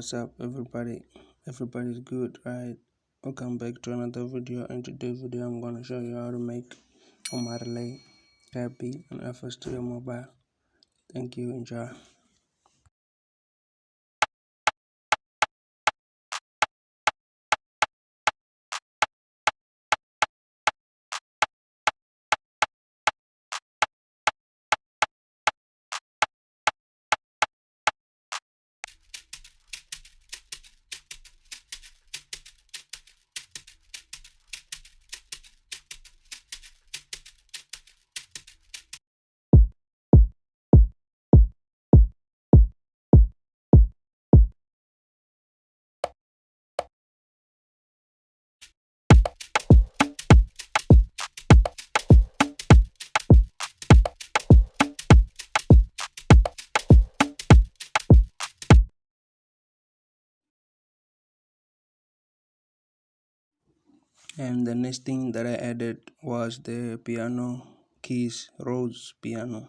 What's up, everybody? Everybody's good, right? Welcome back to another video. In today's video I'm gonna show you how to make omahlay, beat and flstudiomobile. Thank you. Enjoy. And the next thing that I added was the piano keys, Rose piano.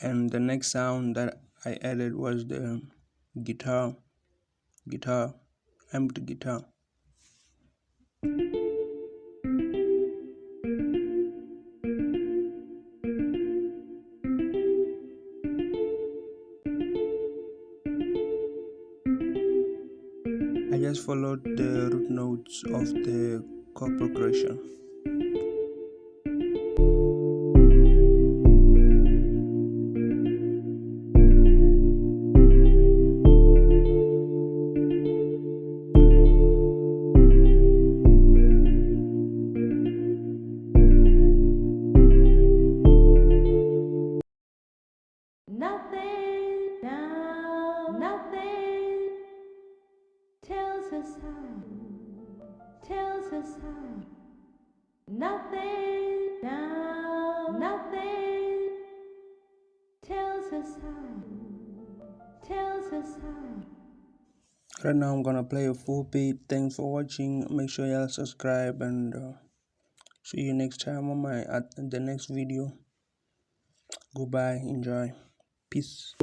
And the next sound that I added was the guitar, empty guitar. I just followed the root notes of the chord progression. Nothing now, nothing tells us how, nothing now, nothing tells us how. Right now I'm gonna play a full beat. Thanks for watching. Make sure y'all subscribe and see you next time on the next video. Goodbye. Enjoy. Peace.